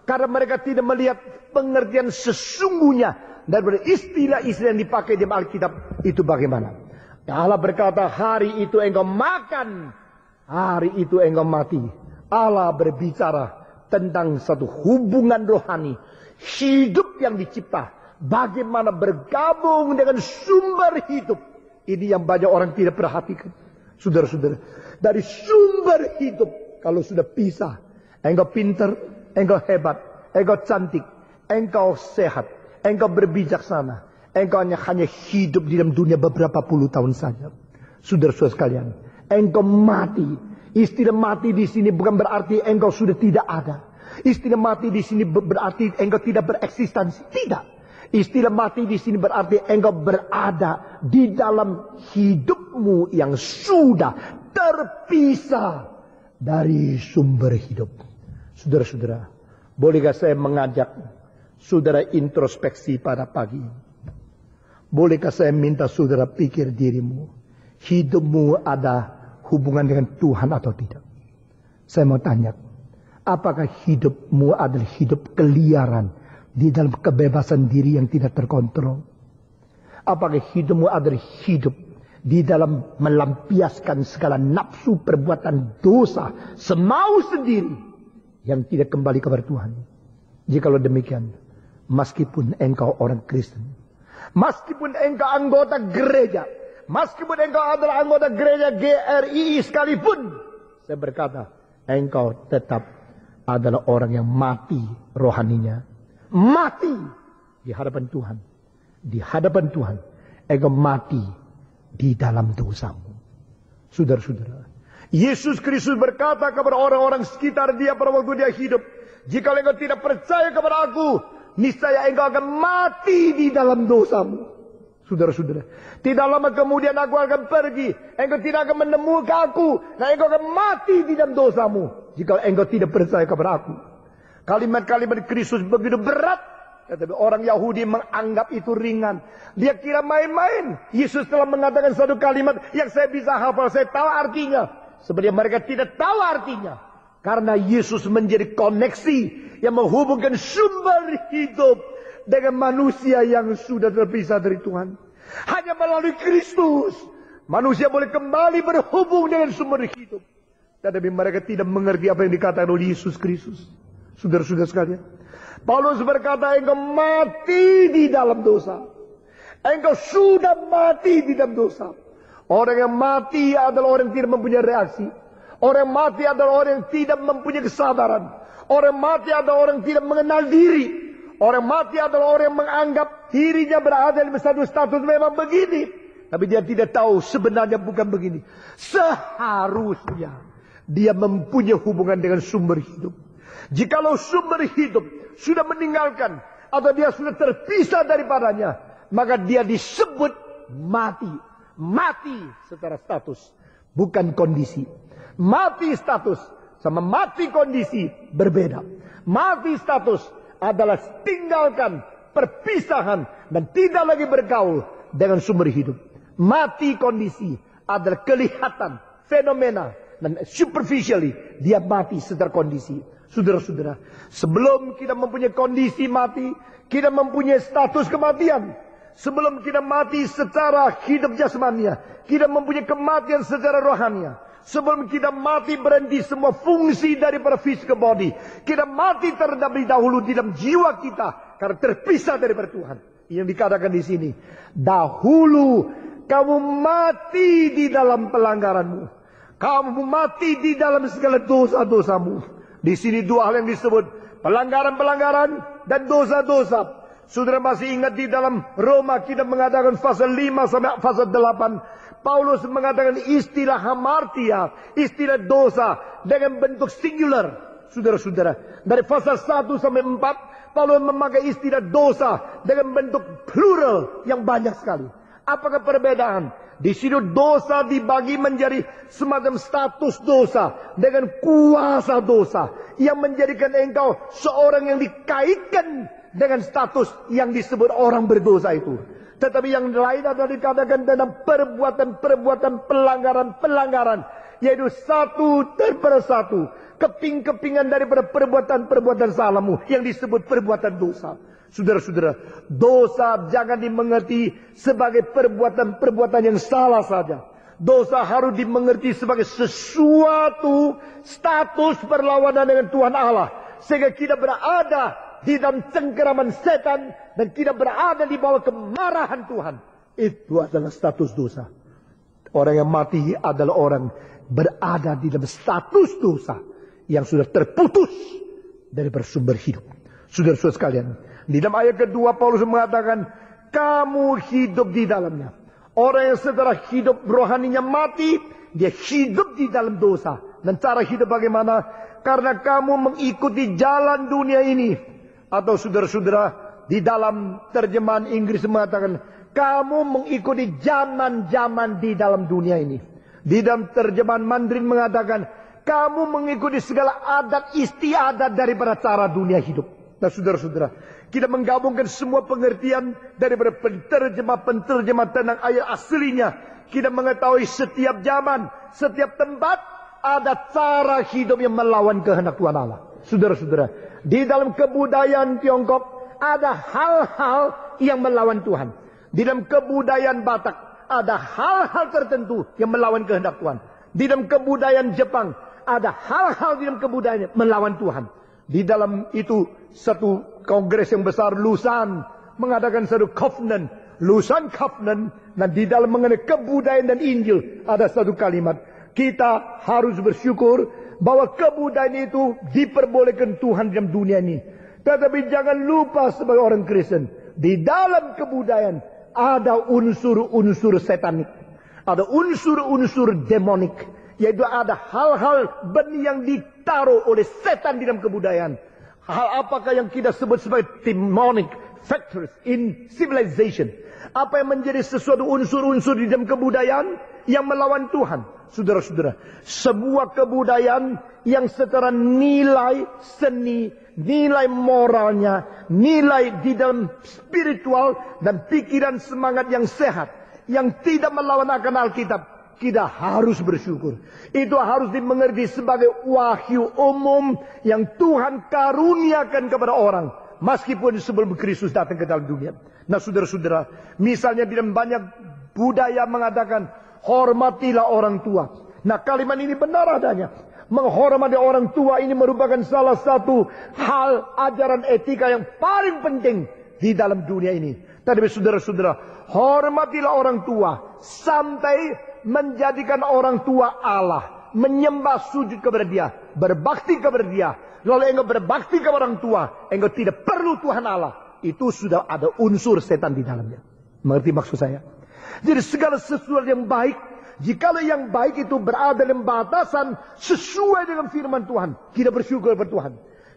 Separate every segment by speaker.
Speaker 1: Karena mereka tidak melihat pengertian sesungguhnya daripada istilah-istilah yang dipakai di Alkitab itu bagaimana. Allah berkata, hari itu engkau makan, hari itu engkau mati. Allah berbicara tentang satu hubungan rohani, hidup yang dicipta, bagaimana bergabung dengan sumber hidup. Ini yang banyak orang tidak perhatikan. Saudara-saudara, dari sumber hidup, kalau sudah pisah, engkau pintar, engkau hebat, engkau cantik, engkau sehat, engkau berbijaksana, engkau hanya hidup di dalam dunia beberapa puluh tahun saja. Saudara-saudara sekalian, engkau mati. Istilah mati di sini bukan berarti engkau sudah tidak ada. Istilah mati di sini berarti engkau tidak bereksistensi. Tidak. Istilah mati di sini berarti engkau berada di dalam hidupmu yang sudah terpisah dari sumber hidup. Saudara-saudara, bolehkah saya mengajak saudara introspeksi pada pagi ini? Bolehkah saya minta saudara pikir dirimu, hidupmu ada hubungan dengan Tuhan atau tidak? Saya mau tanya, apakah hidupmu adalah hidup keliaran di dalam kebebasan diri yang tidak terkontrol? Apakah hidupmu adalah hidup di dalam melampiaskan segala nafsu perbuatan dosa semau sendiri yang tidak kembali kepada Tuhan? Jikalau demikian, meskipun engkau orang Kristen, meskipun engkau anggota gereja, meskipun engkau adalah anggota gereja GRI sekalipun, saya berkata, engkau tetap adalah orang yang mati rohaninya. Mati di hadapan Tuhan. Di hadapan Tuhan, engkau mati di dalam dosamu. Saudara-saudara, Yesus Kristus berkata kepada orang-orang sekitar dia pada waktu dia hidup, jika engkau tidak percaya kepada aku, niscaya engkau akan mati di dalam dosamu. Saudara-saudara, tidak lama kemudian aku akan pergi, engkau tidak akan menemukan aku, dan engkau akan mati di dalam dosamu jika engkau tidak percaya kepada aku. Kalimat-kalimat Kristus begitu berat, tetapi orang Yahudi menganggap itu ringan. Dia kira main-main. Yesus telah mengatakan satu kalimat yang saya bisa hafal, saya tahu artinya. Sebenarnya mereka tidak tahu artinya. Karena Yesus menjadi koneksi yang menghubungkan sumber hidup dengan manusia yang sudah terpisah dari Tuhan. Hanya melalui Kristus manusia boleh kembali berhubung dengan sumber hidup. Tetapi mereka tidak mengerti apa yang dikatakan oleh Yesus Kristus. Saudara-saudara sekalian, Paulus berkata, engkau mati di dalam dosa. Engkau sudah mati di dalam dosa. Orang yang mati adalah orang yang tidak mempunyai reaksi. Orang yang mati adalah orang yang tidak mempunyai kesadaran. Orang yang mati adalah orang yang tidak mengenal diri. Orang yang mati adalah orang yang menganggap dirinya berada di satu status memang begini. Tapi dia tidak tahu sebenarnya bukan begini. Seharusnya dia mempunyai hubungan dengan sumber hidup. Jikalau sumber hidup sudah meninggalkan atau dia sudah terpisah daripadanya, maka dia disebut mati. Mati secara status, bukan kondisi. Mati status sama mati kondisi berbeda. Mati status adalah tinggalkan, perpisahan, dan tidak lagi bergaul dengan sumber hidup. Mati kondisi adalah kelihatan, fenomena, dan superficially dia mati secara kondisi. Saudara-saudara, sebelum kita mempunyai kondisi mati, kita mempunyai status kematian. Sebelum kita mati secara hidup jasmania, kita mempunyai kematian secara rohania. Sebelum kita mati berhenti semua fungsi daripada physical body. Kita mati terlebih dahulu di dalam jiwa kita karena terpisah daripada Tuhan. Yang dikatakan di sini, dahulu kamu mati di dalam pelanggaranmu. Kamu mati di dalam segala dosa-dosamu. Di sini dua hal yang disebut, pelanggaran-pelanggaran dan dosa-dosa. Saudara masih ingat di dalam Roma kita mengatakan pasal 5 sampai pasal 8. Paulus mengatakan istilah hamartia, istilah dosa dengan bentuk singular. Saudara-saudara, dari pasal 1 sampai 4, Paulus memakai istilah dosa dengan bentuk plural yang banyak sekali. Apakah perbedaan? Di sini dosa dibagi menjadi semacam status dosa dengan kuasa dosa yang menjadikan engkau seorang yang dikaitkan dengan status yang disebut orang berdosa itu. Tetapi yang lain adalah dikatakan dalam perbuatan-perbuatan pelanggaran-pelanggaran, yaitu satu persatu keping-kepingan daripada perbuatan-perbuatan salahmu yang disebut perbuatan dosa. Saudara-saudara, dosa jangan dimengerti sebagai perbuatan-perbuatan yang salah saja. Dosa harus dimengerti sebagai sesuatu status perlawanan dengan Tuhan Allah. Sehingga kita berada di dalam cengkeraman setan dan kita berada di bawah kemarahan Tuhan. Itu adalah status dosa. Orang yang mati adalah orang berada di dalam status dosa yang sudah terputus dari bersumber hidup. Saudara-saudara sekalian, di dalam ayat kedua Paulus mengatakan, kamu hidup di dalamnya. Orang yang setelah hidup rohaninya mati, dia hidup di dalam dosa. Dan cara hidup bagaimana? Karena kamu mengikuti jalan dunia ini. Atau saudara-saudara, di dalam terjemahan Inggris mengatakan, kamu mengikuti zaman-zaman di dalam dunia ini. Di dalam terjemahan Mandarin mengatakan, kamu mengikuti segala adat istiadat daripada cara dunia hidup. Nah saudara-saudara, kita menggabungkan semua pengertian daripada penterjemah tentang ayat aslinya. Kita mengetahui setiap zaman, setiap tempat ada cara hidup yang melawan kehendak Tuhan Allah. Saudara-saudara, di dalam kebudayaan Tiongkok ada hal-hal yang melawan Tuhan. Di dalam kebudayaan Batak ada hal-hal tertentu yang melawan kehendak Tuhan. Di dalam kebudayaan Jepang ada hal-hal di dalam kebudayaan melawan Tuhan. Di dalam itu satu kongres yang besar Lusan mengadakan satu covenant, Lusan Covenant, dan di dalam mengenai kebudayaan dan Injil ada satu kalimat, kita harus bersyukur bahwa kebudayaan itu diperbolehkan Tuhan dalam dunia ini. Tetapi jangan lupa sebagai orang Kristen, di dalam kebudayaan ada unsur-unsur setanik, ada unsur-unsur demonik, yaitu ada hal-hal benih yang ditaruh oleh setan di dalam kebudayaan. Hal apakah yang kita sebut sebagai demonic factors in civilization? Apa yang menjadi sesuatu unsur-unsur di dalam kebudayaan yang melawan Tuhan? Saudara-saudara, sebuah kebudayaan yang secara nilai seni, nilai moralnya, nilai di dalam spiritual dan pikiran semangat yang sehat, yang tidak melawan akan Alkitab, kita harus bersyukur. Itu harus dimengerti sebagai wahyu umum yang Tuhan karuniakan kepada orang, meskipun sebelum Kristus datang ke dalam dunia. Nah saudara-saudara, misalnya di dalam banyak budaya mengatakan, hormatilah orang tua. Nah kalimat ini benar adanya. Menghormati orang tua ini merupakan salah satu hal ajaran etika yang paling penting di dalam dunia ini. Tapi saudara-saudara, hormatilah orang tua sampai menjadikan orang tua Allah, menyembah sujud kepada dia, berbakti kepada dia. Lalu engkau berbakti kepada orang tua, engkau tidak perlu Tuhan Allah. Itu sudah ada unsur setan di dalamnya. Mengerti maksud saya? Jadi segala sesuatu yang baik, jikalau yang baik itu berada dalam batasan sesuai dengan firman Tuhan, kita bersyukur kepada Tuhan.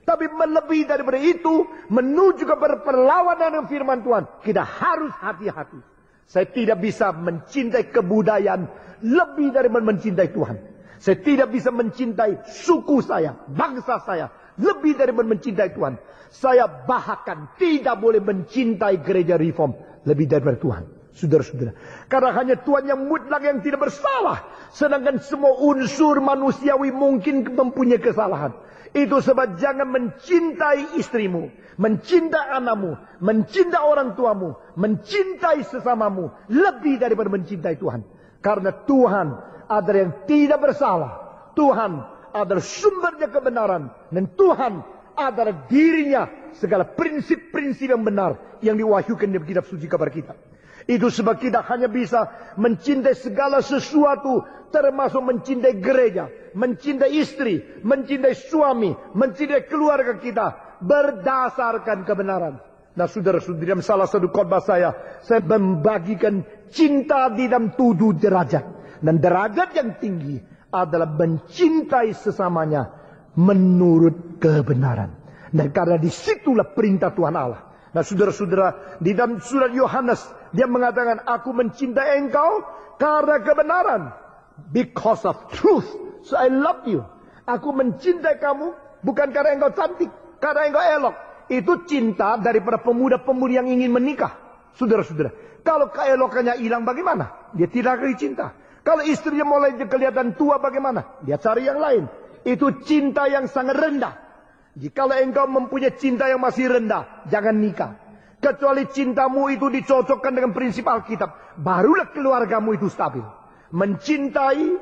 Speaker 1: Tapi melebihi daripada itu, menuju kepada perlawanan dengan firman Tuhan, kita harus hati-hati. Saya tidak bisa mencintai kebudayaan lebih dari mencintai Tuhan. Saya tidak bisa mencintai suku saya, bangsa saya, lebih dari mencintai Tuhan. Saya bahkan tidak boleh mencintai gereja reform lebih daripada Tuhan. Saudara-saudara, karena hanya Tuhan yang mutlak yang tidak bersalah, sedangkan semua unsur manusiawi mungkin mempunyai kesalahan. Itu sebab jangan mencintai istrimu, mencintai anakmu, mencintai orang tuamu, mencintai sesamamu lebih daripada mencintai Tuhan. Karena Tuhan adalah yang tidak bersalah, Tuhan adalah sumbernya kebenaran, dan Tuhan adalah dirinya segala prinsip-prinsip yang benar yang diwahyukan di kitab suci kepada kita. Itu sebab kita hanya bisa mencintai segala sesuatu, termasuk mencintai gereja, mencintai istri, mencintai suami, mencintai keluarga kita, berdasarkan kebenaran. Nah saudara-saudara, dalam salah satu khotbah saya membagikan cinta di dalam 7 derajat. Dan derajat yang tinggi adalah mencintai sesamanya menurut kebenaran. Dan karena disitulah perintah Tuhan Allah. Nah saudara-saudara, di dalam surat Yohanes, dia mengatakan, aku mencintai engkau karena kebenaran. Because of truth. So I love you. Aku mencintai kamu bukan karena engkau cantik, karena engkau elok. Itu cinta daripada pemuda-pemudi yang ingin menikah. Saudara-saudara, kalau keelokannya hilang bagaimana? Dia tidak lagi cinta. Kalau istrinya mulai kelihatan tua bagaimana? Dia cari yang lain. Itu cinta yang sangat rendah. Jikalau engkau mempunyai cinta yang masih rendah, jangan nikah. Kecuali cintamu itu dicocokkan dengan prinsip Alkitab, barulah keluargamu itu stabil. Mencintai